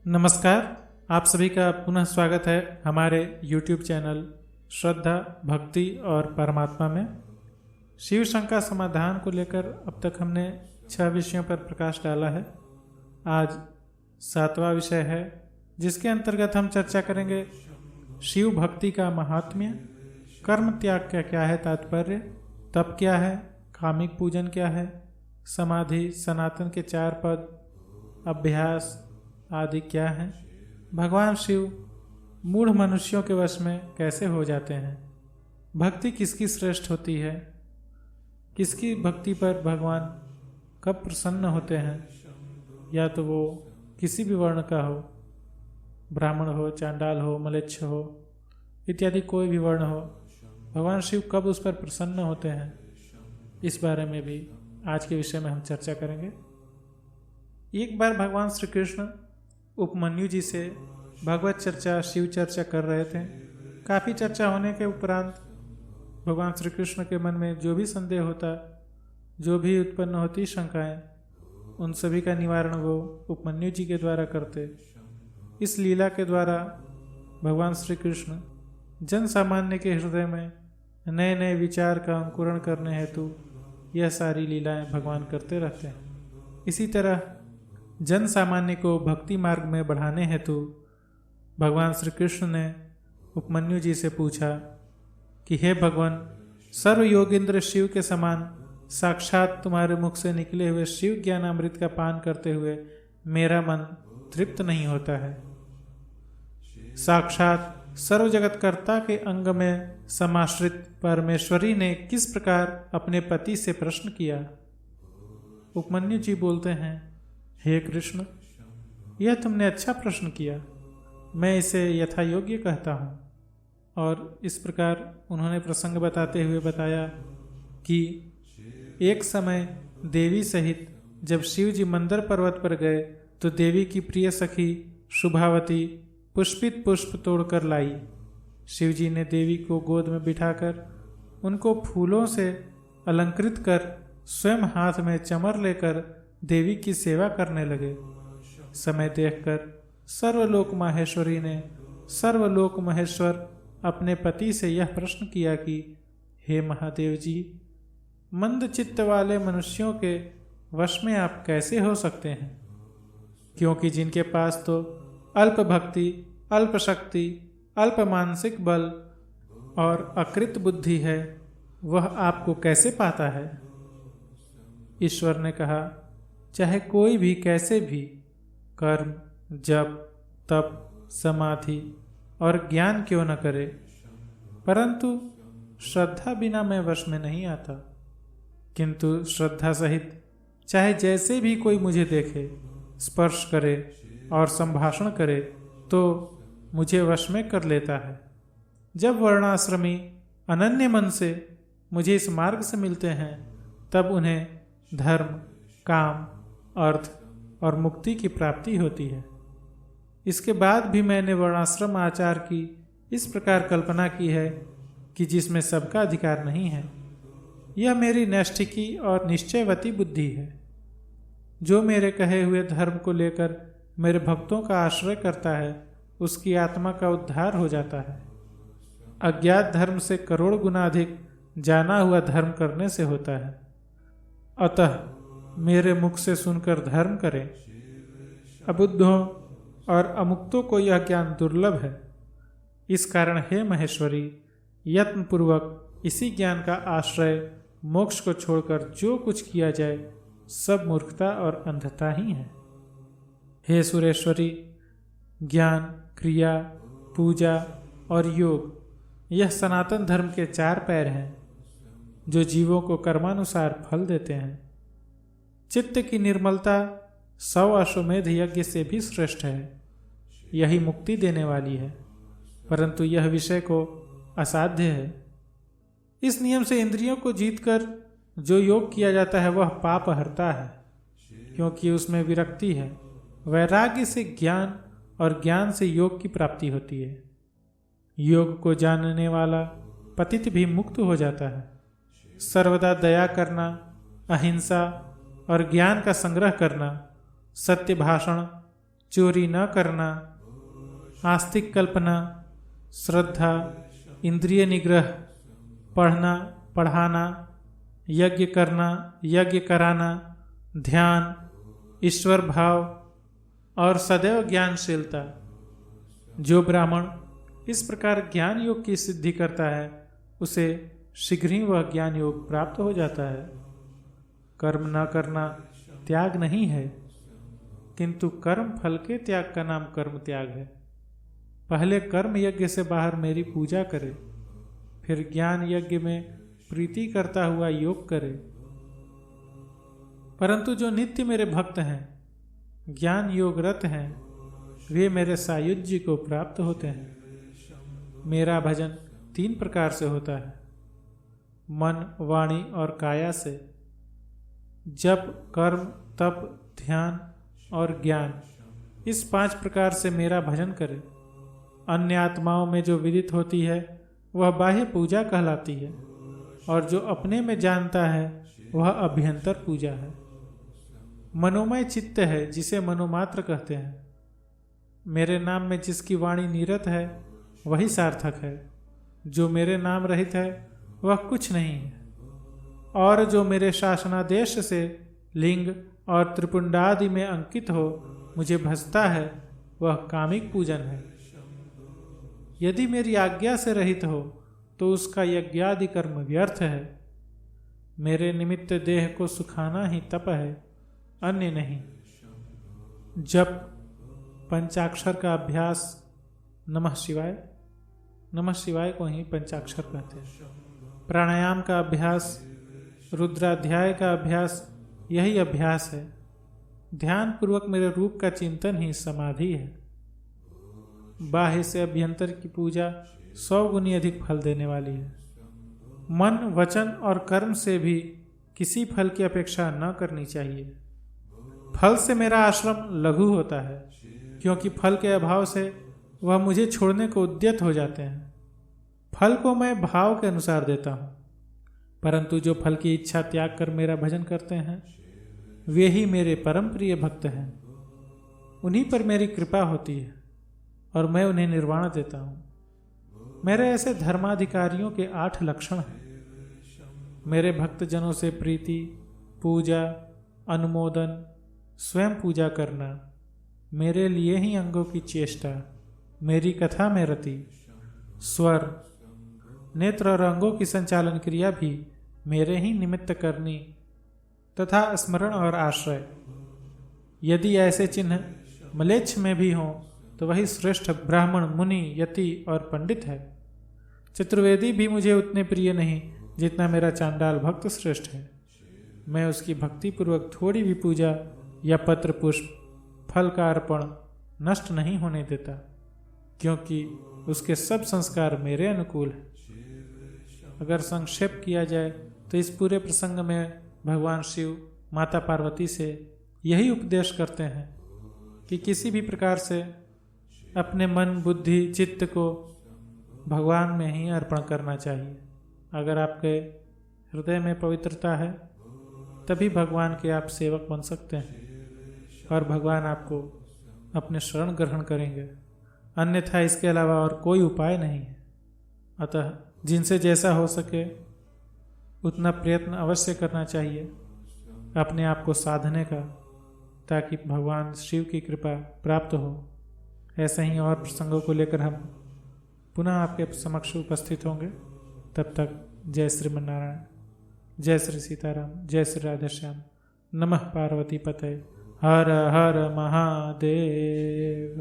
नमस्कार। आप सभी का पुनः स्वागत है हमारे YouTube चैनल श्रद्धा भक्ति और परमात्मा में। शिव शंका समाधान को लेकर अब तक हमने 6 विषयों पर प्रकाश डाला है। आज 7वां विषय है, जिसके अंतर्गत हम चर्चा करेंगे शिव भक्ति का महात्म्य, कर्म त्याग का क्या है तात्पर्य, तप क्या है, कामिक पूजन क्या है, समाधि, सनातन के 4 पद, अभ्यास आदि क्या है, भगवान शिव मूढ़ मनुष्यों के वश में कैसे हो जाते हैं, भक्ति किसकी श्रेष्ठ होती है, किसकी भक्ति पर भगवान कब प्रसन्न होते हैं, या तो वो किसी भी वर्ण का हो, ब्राह्मण हो, चांडाल हो, मलेच्छ हो इत्यादि कोई भी वर्ण हो, भगवान शिव कब उस पर प्रसन्न होते हैं, इस बारे में भी आज के विषय में हम चर्चा करेंगे। एक बार भगवान श्री कृष्ण उपमन्यु जी से भगवत चर्चा, शिव चर्चा कर रहे थे। काफ़ी चर्चा होने के उपरांत भगवान श्री कृष्ण के मन में जो भी संदेह होता, जो भी उत्पन्न होती शंकाएं, उन सभी का निवारण वो उपमन्यु जी के द्वारा करते। इस लीला के द्वारा भगवान श्री कृष्ण जन सामान्य के हृदय में नए नए विचार का अंकुरण करने हेतु यह सारी लीलाएं भगवान करते रहते हैं। इसी तरह जन सामान्य को भक्ति मार्ग में बढ़ाने हेतु भगवान श्री कृष्ण ने उपमन्यु जी से पूछा कि हे भगवान, सर्व योगेंद्र शिव के समान साक्षात तुम्हारे मुख से निकले हुए शिव ज्ञानामृत का पान करते हुए मेरा मन तृप्त नहीं होता है। साक्षात सर्व जगतकर्ता के अंग में समाश्रित परमेश्वरी ने किस प्रकार अपने पति से प्रश्न किया। उपमन्यु जी बोलते हैं, हे कृष्ण, यह तुमने अच्छा प्रश्न किया, मैं इसे यथा योग्य कहता हूँ। और इस प्रकार उन्होंने प्रसंग बताते हुए बताया कि एक समय देवी सहित जब शिव जी मंदर पर्वत पर गए तो देवी की प्रिय सखी शुभावती पुष्पित पुष्प तोड़कर लाई। शिव जी ने देवी को गोद में बिठाकर उनको फूलों से अलंकृत कर स्वयं हाथ में चमर लेकर देवी की सेवा करने लगे। समय देखकर सर्वलोक माहेश्वरी ने सर्वलोक महेश्वर अपने पति से यह प्रश्न किया कि हे महादेव जी, मंद चित्त वाले मनुष्यों के वश में आप कैसे हो सकते हैं, क्योंकि जिनके पास तो अल्प भक्ति, अल्प शक्ति, अल्प मानसिक बल और अकृत बुद्धि है, वह आपको कैसे पाता है। ईश्वर ने कहा, चाहे कोई भी कैसे भी कर्म, जप, तप, समाधि और ज्ञान क्यों न करे, परंतु श्रद्धा बिना मैं वश में नहीं आता। किंतु श्रद्धा सहित चाहे जैसे भी कोई मुझे देखे, स्पर्श करे और संभाषण करे तो मुझे वश में कर लेता है। जब वर्णाश्रमी अनन्य मन से मुझे इस मार्ग से मिलते हैं, तब उन्हें धर्म, काम, अर्थ और मुक्ति की प्राप्ति होती है। इसके बाद भी मैंने वर्णाश्रम आचार की इस प्रकार कल्पना की है कि जिसमें सबका अधिकार नहीं है। यह मेरी नैष्ठिकी और निश्चयवती बुद्धि है। जो मेरे कहे हुए धर्म को लेकर मेरे भक्तों का आश्रय करता है, उसकी आत्मा का उद्धार हो जाता है। अज्ञात धर्म से करोड़ गुना अधिक जाना हुआ धर्म करने से होता है। अतः मेरे मुख से सुनकर धर्म करें। अबुद्धों और अमुक्तों को यह ज्ञान दुर्लभ है। इस कारण हे महेश्वरी, यत्नपूर्वक इसी ज्ञान का आश्रय मोक्ष को छोड़कर जो कुछ किया जाए सब मूर्खता और अंधता ही है। हे सुरेश्वरी, ज्ञान, क्रिया, पूजा और योग यह सनातन धर्म के 4 पैर हैं, जो जीवों को कर्मानुसार फल देते हैं। चित्त की निर्मलता 100 अश्वमेध यज्ञ से भी श्रेष्ठ है। यही मुक्ति देने वाली है, परंतु यह विषय को असाध्य है। इस नियम से इंद्रियों को जीतकर जो योग किया जाता है वह पाप हरता है, क्योंकि उसमें विरक्ति है। वैराग्य से ज्ञान और ज्ञान से योग की प्राप्ति होती है। योग को जानने वाला पतित भी मुक्त हो जाता है। सर्वदा दया करना, अहिंसा और ज्ञान का संग्रह करना, सत्य भाषण, चोरी न करना, आस्तिक कल्पना, श्रद्धा, इंद्रिय निग्रह, पढ़ना पढ़ाना, यज्ञ करना, यज्ञ कराना, ध्यान, ईश्वर भाव और सदैव ज्ञानशीलता। जो ब्राह्मण इस प्रकार ज्ञान योग की सिद्धि करता है उसे शीघ्र ही वह ज्ञान योग प्राप्त हो जाता है। कर्म न करना त्याग नहीं है, किंतु कर्म फल के त्याग का नाम कर्म त्याग है। पहले कर्म यज्ञ से बाहर मेरी पूजा करे, फिर ज्ञान यज्ञ में प्रीति करता हुआ योग करे। परंतु जो नित्य मेरे भक्त हैं, ज्ञान योग रत हैं, वे मेरे सायुज्य को प्राप्त होते हैं। मेरा भजन 3 प्रकार से होता है, मन, वाणी और काया से। जप, कर्म, तप, ध्यान और ज्ञान, इस 5 प्रकार से मेरा भजन करे। अन्य आत्माओं में जो विदित होती है वह बाह्य पूजा कहलाती है, और जो अपने में जानता है वह अभ्यंतर पूजा है। मनोमय चित्त है जिसे मनोमात्र कहते हैं। मेरे नाम में जिसकी वाणी निरत है वही सार्थक है। जो मेरे नाम रहित है वह कुछ नहीं है। और जो मेरे शासनादेश से लिंग और त्रिपुंडादि में अंकित हो मुझे भजता है वह कामिक पूजन है। यदि मेरी आज्ञा से रहित हो तो उसका यज्ञादि कर्म व्यर्थ है। मेरे निमित्त देह को सुखाना ही तप है, अन्य नहीं। जप, पंचाक्षर का अभ्यास, नमः शिवाय, नमः शिवाय को ही पंचाक्षर कहते हैं। प्राणायाम का अभ्यास, रुद्राध्याय का अभ्यास, यही अभ्यास है। ध्यान पूर्वक मेरे रूप का चिंतन ही समाधि है। बाह्य से अभ्यंतर की पूजा 100 गुनी अधिक फल देने वाली है। मन, वचन और कर्म से भी किसी फल की अपेक्षा न करनी चाहिए। फल से मेरा आश्रम लघु होता है, क्योंकि फल के अभाव से वह मुझे छोड़ने को उद्यत हो जाते हैं। फल को मैं भाव के अनुसार देता हूँ, परंतु जो फल की इच्छा त्याग कर मेरा भजन करते हैं वे ही मेरे परम प्रिय भक्त हैं। उन्हीं पर मेरी कृपा होती है और मैं उन्हें निर्वाण देता हूँ। मेरे ऐसे धर्माधिकारियों के 8 लक्षण हैं। मेरे भक्तजनों से प्रीति, पूजा, अनुमोदन, स्वयं पूजा करना, मेरे लिए ही अंगों की चेष्टा, मेरी कथा में रति, स्वर, नेत्र और अंगों की संचालन क्रिया भी मेरे ही निमित्त करनी, तथा स्मरण और आश्रय। यदि ऐसे चिन्ह मलेच्छ में भी हों तो वही श्रेष्ठ ब्राह्मण, मुनि, यति और पंडित है। चतुर्वेदी भी मुझे उतने प्रिय नहीं जितना मेरा चांडाल भक्त श्रेष्ठ है। मैं उसकी भक्ति पूर्वक थोड़ी भी पूजा या पत्र पुष्प, फल का अर्पण नष्ट नहीं होने देता, क्योंकि उसके सब संस्कार मेरे अनुकूल हैं। अगर संक्षेप किया जाए तो इस पूरे प्रसंग में भगवान शिव माता पार्वती से यही उपदेश करते हैं कि किसी भी प्रकार से अपने मन, बुद्धि, चित्त को भगवान में ही अर्पण करना चाहिए। अगर आपके हृदय में पवित्रता है तभी भगवान के आप सेवक बन सकते हैं और भगवान आपको अपने शरण ग्रहण करेंगे। अन्यथा इसके अलावा और कोई उपाय नहीं है। अतः जिनसे जैसा हो सके उतना प्रयत्न अवश्य करना चाहिए अपने आप को साधने का, ताकि भगवान शिव की कृपा प्राप्त हो। ऐसे ही और प्रसंगों को लेकर हम पुनः आपके समक्ष उपस्थित होंगे। तब तक जय श्रीमन्नारायण, जय श्री सीताराम, जय श्री राधेश्याम। नमः पार्वती पते, हर हर महादेव।